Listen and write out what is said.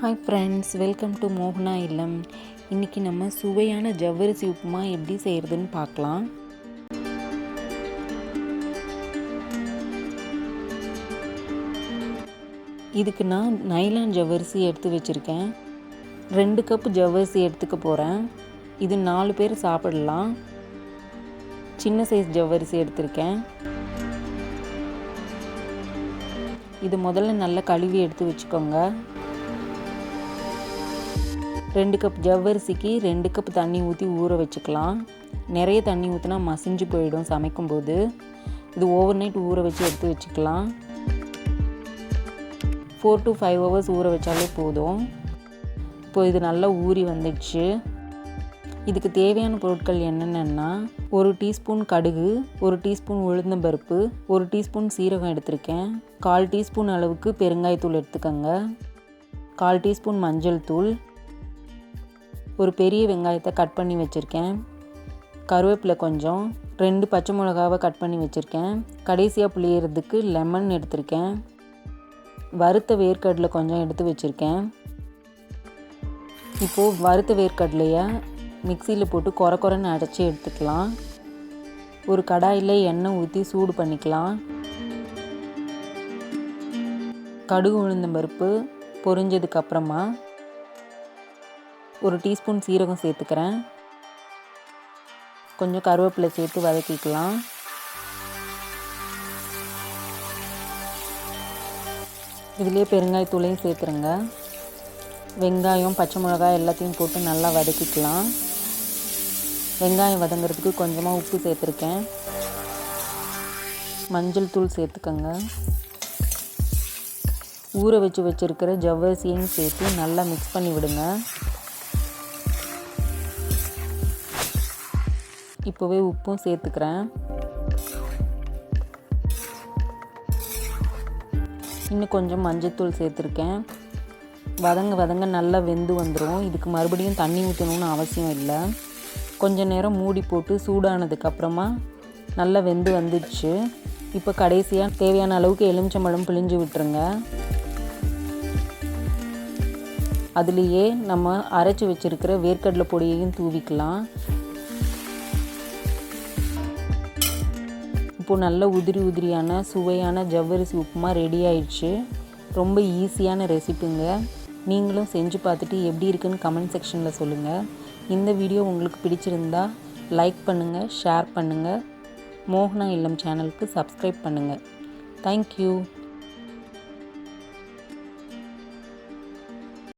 Hi friends, welcome to மோகனா இல்லம். இன்றைக்கி நம்ம சுவையான ஜவ்வரிசி உப்புமா எப்படி செய்கிறதுன்னு பார்க்கலாம். இதுக்கு நான் நைலான் ஜவ்வரிசி எடுத்து வச்சுருக்கேன். 2 கப் ஜவ்வரிசி எடுத்துக்க போகிறேன். இது 4 பேர் சாப்பிடலாம். சின்ன சைஸ் ஜவ்வரிசி எடுத்திருக்கேன். இது முதல்ல நல்லா கழுவி எடுத்து வச்சுக்கோங்க. 2 கப் ஜவ்வரிசிக்கு 2 கப் தண்ணி ஊற்றி ஊற வச்சுக்கலாம். நிறைய தண்ணி ஊற்றினா மசிஞ்சு போயிடும் சமைக்கும்போது. இது ஓவர் நைட் ஊற வச்சு எடுத்து வச்சுக்கலாம். 4 to 5 hours ஊற வச்சாலே போதும். இப்போது இது நல்லா ஊறி வந்துடுச்சு. இதுக்கு தேவையான பொருட்கள் என்னென்னா 1 டீஸ்பூன் கடுகு, 1 டீஸ்பூன் உளுந்தம்பருப்பு, 1 டீஸ்பூன் சீரகம் எடுத்திருக்கேன். 1/4 டீஸ்பூன் அளவுக்கு பெருங்காயத்தூள் எடுத்துக்கோங்க. 1/4 டீஸ்பூன் மஞ்சள் தூள், ஒரு பெரிய வெங்காயத்தை கட் பண்ணி வச்சுருக்கேன். கருவேப்பிலை கொஞ்சம், 2 பச்சை மிளகாவை கட் பண்ணி வச்சுருக்கேன். கடைசியாக புளியறதுக்கு லெமன் எடுத்திருக்கேன். வறுத்த வேர்க்கடலை கொஞ்சம் எடுத்து வச்சுருக்கேன். இப்போது வறுத்த வேர்க்கடலையை மிக்சியில் போட்டு கொரன்னு அடைச்சி எடுத்துக்கலாம். ஒரு கடாயில் எண்ணெய் ஊற்றி சூடு பண்ணிக்கலாம். கடுகு உளுந்தம்பருப்பு பொரிஞ்சதுக்கப்புறமா 1 டீஸ்பூன் சீரகம் சேர்த்துக்கிறேன். கொஞ்சம் கருவேப்பிலை சேர்த்து வதக்கிக்கலாம். இதுலேயே பெருங்காயத்தூளையும் சேர்த்துருங்க. வெங்காயம், பச்சை மிளகாய் எல்லாத்தையும் போட்டு நல்லா வதக்கிக்கலாம். வெங்காயம் வதங்கிறதுக்கு கொஞ்சமாக உப்பு சேர்த்துருக்கேன். மஞ்சள் தூள் சேர்த்துக்கோங்க. ஊற வச்சுருக்கிற ஜவ்வரிசியையும் சேர்த்து நல்லா மிக்ஸ் பண்ணி விடுங்க. இப்போவே உப்பும் சேர்த்துக்கிறேன். இன்னும் கொஞ்சம் மஞ்சத்தூள் சேர்த்துருக்கேன். வதங்க நல்லா வெந்து வந்துடும். இதுக்கு மறுபடியும் தண்ணி ஊற்றணும்னு அவசியம் இல்லை. கொஞ்சம் நேரம் மூடி போட்டு சூடானதுக்கப்புறமா நல்லா வெந்து வந்துடுச்சு. இப்போ கடைசியாக தேவையான அளவுக்கு எலுமிச்சம்பழம் பிழிஞ்சு விட்டுருங்க. அதுலேயே நம்ம அரைச்சி வச்சுருக்கிற வேர்க்கடலை பொடியையும் தூவிக்கலாம். இப்போது நல்ல உதிரியான சுவையான ஜவ்வரிசி உப்புமா ரெடி ஆயிடுச்சு. ரொம்ப ஈஸியான ரெசிபிங்க. நீங்களும் செஞ்சு பார்த்துட்டு எப்படி இருக்குன்னு கமெண்ட் செக்ஷனில் சொல்லுங்கள். இந்த வீடியோ உங்களுக்கு பிடிச்சிருந்தா லைக் பண்ணுங்கள், ஷேர் பண்ணுங்கள். மோகனா இல்லம் சேனலுக்கு சப்ஸ்கிரைப் பண்ணுங்கள். தேங்க்யூ.